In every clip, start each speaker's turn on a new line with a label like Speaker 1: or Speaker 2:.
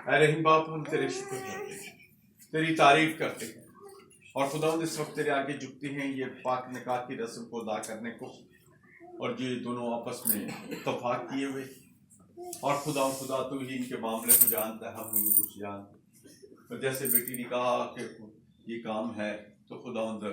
Speaker 1: اے رحیم باپ ہم تیرے شکر کرتے ہیں، تیری تعریف کرتے ہیں، اور خداوند اس وقت تیرے آگے جھکتے ہیں یہ پاک نکاح کی رسم کو ادا کرنے کو، اور یہ دونوں آپس میں اتفاق کیے ہوئے، اور خدا تو ہی ان کے معاملے کو جانتا ہے، ہم انہیں کچھ جانتے، اور جیسے بیٹی نے کہا کہ یہ کام ہے تو خداوند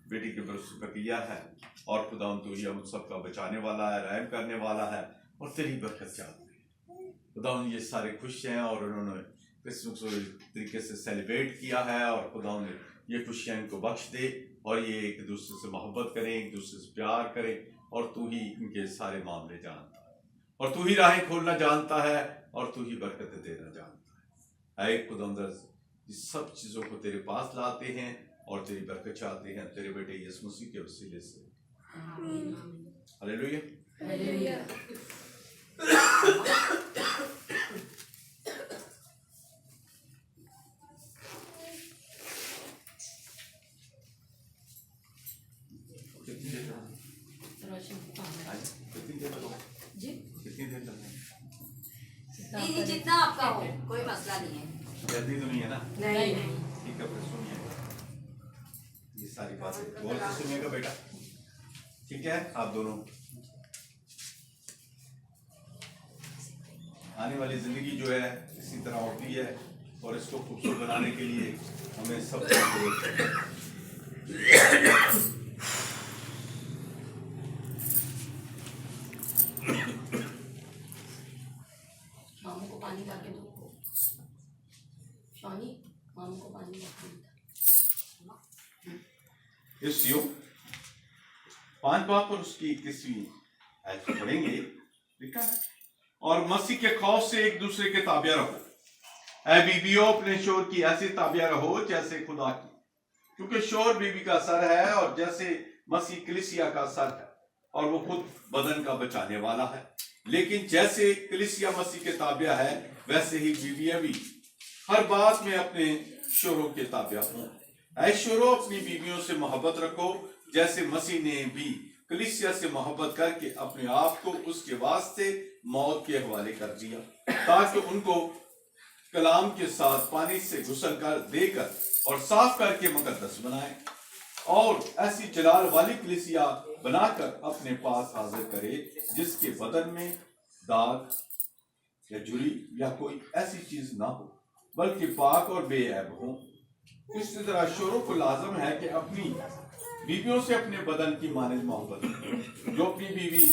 Speaker 1: بیٹی کے برس کا کیا ہے، اور خداوند تو یہ ہم سب کا بچانے والا ہے، رحم کرنے والا ہے، اور تیری برکت چاہتے ہیں۔ خداوند یہ سارے خوش ہیں اور انہوں نے کرسمس کو طریقے سے سیلیبریٹ کیا ہے، اور خداوند یہ خوشیاں ان کو بخش دے، اور یہ ایک دوسرے سے محبت کریں، ایک دوسرے سے پیار کریں، اور تو ہی ان کے سارے معاملے جانتا ہے، اور تو ہی راہیں کھولنا جانتا ہے، اور تو ہی برکت دینا جانتا ہے۔ اے خداوند اس سب چیزوں کو تیرے پاس لاتے ہیں اور تیری برکت چاہتے ہیں تیرے بیٹے یسوع مسیح کے وسیلے سے، ہلیلویہ۔
Speaker 2: ہلیلویہ۔
Speaker 1: کتنی دیر لگے؟
Speaker 2: نہیں جتنا آپ کا ہو، کوئی مسئلہ نہیں ہے۔
Speaker 1: جلدی تو نہیں ہے نا؟
Speaker 2: نہیں
Speaker 1: ٹھیک ہے، پھر سنیے گا یہ ساری باتیں، غور سے سنیے گا بیٹا، ٹھیک ہے؟ آپ دونوں آنے والی زندگی جو ہے اسی طرح ہوتی ہے، اور اس کو خوبصورت بنانے کے لیے ہمیں سب
Speaker 2: ماموں کو پانی لا کے دو، شانی ماموں کو پانی لا کے دو۔
Speaker 1: اس یو 5 باپ اور اس کی 21ویں آیت کو پڑھیں گے، لکھا ہے اور مسیح کے خوف سے ایک دوسرے کے تابع رہو، اے بیویوں اپنے شوہر کی ایسے تابع رہو جیسے خدا کی، کیونکہ شوہر بیوی کا سر ہے، اور جیسے مسیح کلیسیا کا سر ہے، اور وہ خود بدن کا بچانے والا ہے، لیکن جیسے کلیسیا مسیح کے تابع ہے ویسے ہی بیویاں بھی ہر بات میں اپنے شوہروں کے تابع ہوں۔ اے شوہروں اپنی بیویوں سے محبت رکھو جیسے مسیح نے بھی کلیسیا سے محبت کر کے اپنے آپ کو اس کے واسطے موت کے حوالے کر دیا، تاکہ ان کو کلام کے ساتھ پانی سے غسل کر دے کر اور صاف کر کے مقدس بنائے، اور ایسی جلال والی کلیسیا بنا کر اپنے پاس حاضر کرے جس کے بدن میں داغ یا جھری یا کوئی ایسی چیز نہ ہو، بلکہ پاک اور بے عیب ہوں۔ اسی طرح شوہروں کو لازم ہے کہ اپنی بیویوں سے اپنے بدن کی مانند محبت رکھیں۔ جو اپنی بیوی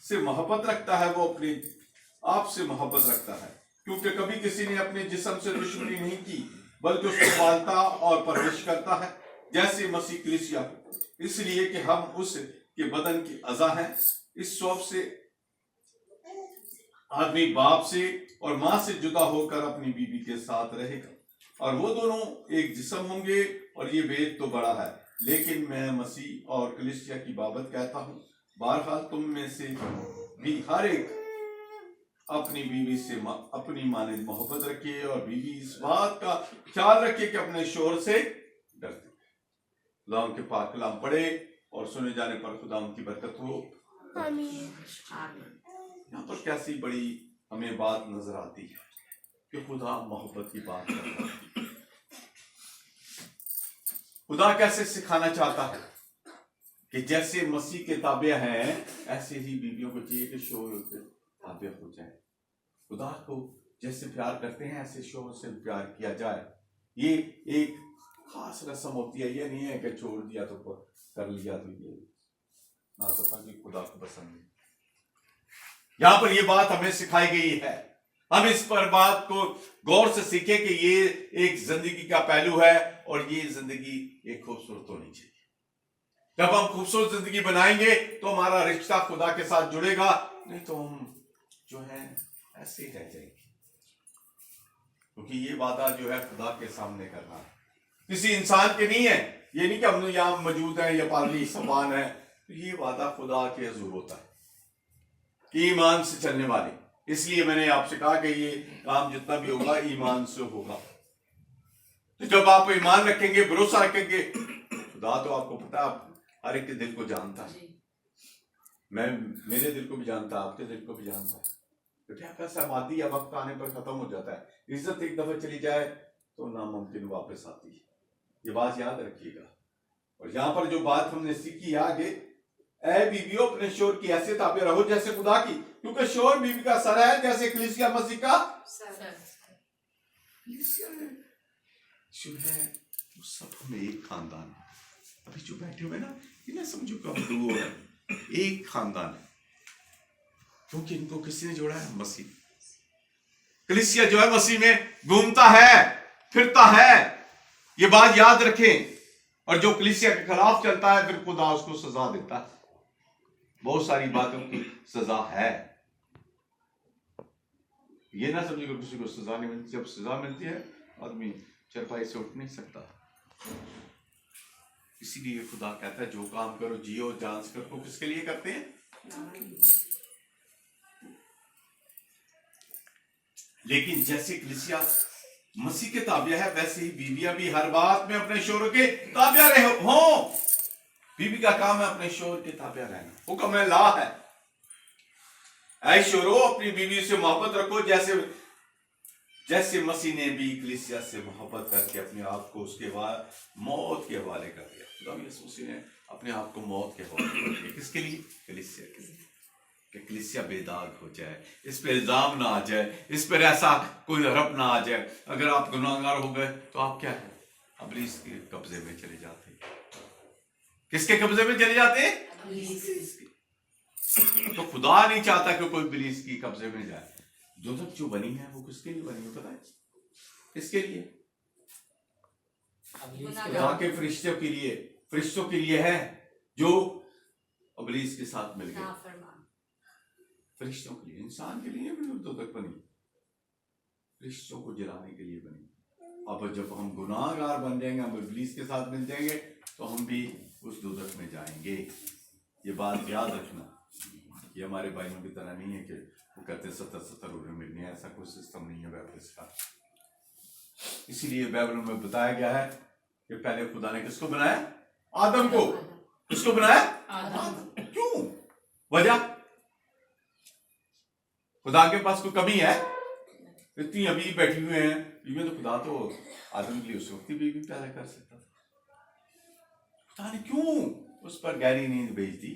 Speaker 1: سے محبت رکھتا ہے وہ اپنے آپ سے محبت رکھتا ہے، کیونکہ کبھی کسی نے اپنے جسم سے دشمنی نہیں کی بلکہ اس کو پالتا اور پرورش کرتا ہے، جیسے مسیح کلیسیا کو، اس لیے کہ ہم اس کے بدن کی اعضاء ہیں۔ اس سبب سے آدمی باپ سے اور ماں سے جدا ہو کر اپنی بیوی کے ساتھ رہے گا، اور وہ دونوں ایک جسم ہوں گے، اور یہ بھید تو بڑا ہے، لیکن میں مسیح اور کلیسیا کی بابت کہتا ہوں، بہرحال تم میں سے بھی ہر ایک اپنی بیوی سے اپنی مانند محبت رکھے، اور بیوی اس بات کا خیال رکھے کہ اپنے شوہر سے ڈرتے۔ خدا ان کے پاک کلام پڑھے اور سنے جانے پر خدا ان کی برکت ہو، آمین۔ یہاں پر کیسی بڑی ہمیں بات نظر آتی ہے کہ خدا محبت کی بات کرتا ہے۔ خدا کیسے سکھانا چاہتا ہے کہ جیسے مسیح کے تابع ہیں ایسے ہی بیویوں کو چاہیے کہ شوہر کے تابع ہو جائے۔ خدا کو جیسے پیار کرتے ہیں ایسے شوہر سے پیار کیا جائے۔ یہ ایک خاص رسم ہوتی ہے، یہ نہیں ہے کہ چھوڑ دیا تو کر لیا تو یہ نہ تو خدا کو پسند ہے۔ یہاں پر یہ بات ہمیں سکھائی گئی ہے، ہم اس پر بات کو غور سے سیکھیں کہ یہ ایک زندگی کا پہلو ہے، اور یہ زندگی ایک خوبصورت ہونی چاہیے۔ جب ہم خوبصورت زندگی بنائیں گے تو ہمارا رشتہ خدا کے ساتھ جڑے گا، نہیں تو ہم جو ہے ایسے ہی رہ جائیں گے، کیونکہ یہ وعدہ جو ہے خدا کے سامنے کرنا ہے، کسی انسان کے نہیں ہے۔ یہ نہیں کہ ہم یہاں موجود ہیں یا پارلی سامان ہے، یہ وعدہ خدا کے حضور ہوتا ہے، ایمان سے چلنے والے۔ اس لیے میں نے آپ سے کہا کہ یہ کام جتنا بھی ہوگا ایمان سے ہوگا۔ تو جب آپ ایمان رکھیں گے، بھروسہ رکھیں گے، خدا تو آپ کو پتا ہے، آپ ہر ایک کے دل کو جانتا ہے، میں میرے دل کو بھی جانتا ہے، آپ کے دل کو بھی جانتا ہے، بیٹا پیسہ مادی یا وقت آنے پر ختم ہو جاتا ہے، عزت ایک دفعہ چلی جائے تو ناممکن واپس آتی ہے. یہ بات یاد رکھیے گا. اور یہاں پر جو بات ہم نے سیکھی آگے، اے بیویوں اپنے شوہر کی ایسے تابع رہو جیسے خدا کی، کیونکہ شوہر بیوی کا سر ہے جیسے کلیسیا مسیح کا کلیسیا ہے. جو ہے وہ سب ہم ایک خاندان ہے. ابھی جو بیٹھے ہوئے نا یہ نہ سمجھو کہ ہم دو ہیں، ایک خاندان ہے، کیونکہ ان کو کسی نے جوڑا ہے؟ مسیح. کلیسیا جو ہے مسیح میں گھومتا ہے، پھرتا ہے. یہ بات یاد رکھیں. اور جو کلیسیا کے خلاف چلتا ہے پھر خدا اس کو سزا دیتا ہے. بہت ساری باتوں کی سزا ہے. یہ نہ سمجھے کہ کسی کو سزا نہیں ملتی. جب سزا ملتی ہے آدمی چرپائی سے اٹھ نہیں سکتا. اسی لیے خدا کہتا ہے جو کام کرو جیو جان سے کرو. کس کے لیے کرتے ہیں؟ لیکن جیسے کلیسیا مسیح کے تابع ہے ویسے ہی بیویاں بھی ہر بات میں اپنے شوہر کے تابع ہوں. بیوی کا کام ہے اپنے شوہر کے تابع رہنا. حکم ہے، لا ہے. اے شوہرو اپنی بیوی سے محبت رکھو جیسے مسیح نے بھی کلیسیا سے محبت کر کے اپنے آپ کو اس کے موت کے حوالے کر دیا. خدا یسوع مسیح نے اپنے آپ کو موت کے حوالے کر دیا. کس کے لیے؟ کلیسیا کے لیے، کہ کلیسیا بے داغ ہو جائے، اس پہ الزام نہ آ جائے، اس پر ایسا کوئی حرف نہ آ جائے. اگر آپ گناہگار ہو گئے تو آپ کیا ہیں؟ ابلیس کے قبضے میں چلے جاتے ہیں. کس کے قبضے میں چلے جاتے ہیں؟ ابلیس کے. تو خدا نہیں چاہتا کہ کوئی ابلیس کی قبضے میں جائے. دوزخ جو بنی ہے وہ کس کے لیے بنی ہے پتہ ہے؟ کس کے لیے؟ خدا کے فرشتوں کے لیے ہے جو ابلیس کے ساتھ مل گئے. فرشتوں کے لیے، انسان کے لیے بھی دوزخ بنی، فرشتوں کو جلانے کے لیے بنی. اب جب ہم گناہ گار بن جائیں گے، ہم ابلیس کے ساتھ مل جائیں گے تو ہم بھی اس دوزخ میں جائیں گے. یہ بات یاد رکھنا. یہ ہمارے بھائیوں کی طرح نہیں ہے کہ وہ کہتے 70 روپے ملنے، ایسا کوئی سسٹم نہیں ہے بائبل کا. اسی لیے بائبل میں بتایا گیا ہے کہ پہلے خدا نے کس کو بنایا؟ آدم کو. کس کو بنایا؟ آدم. کیوں؟ وجہ خدا کے پاس کوئی کمی ہے؟ اتنی ابھی بیٹھی ہوئے ہیں بیوی، تو خدا تو آدم کے لیے اس وقت ہی بیوی پیدا کر سکتا تھا. خدا نے کیوں اس پر گہری نیند بھیج دی؟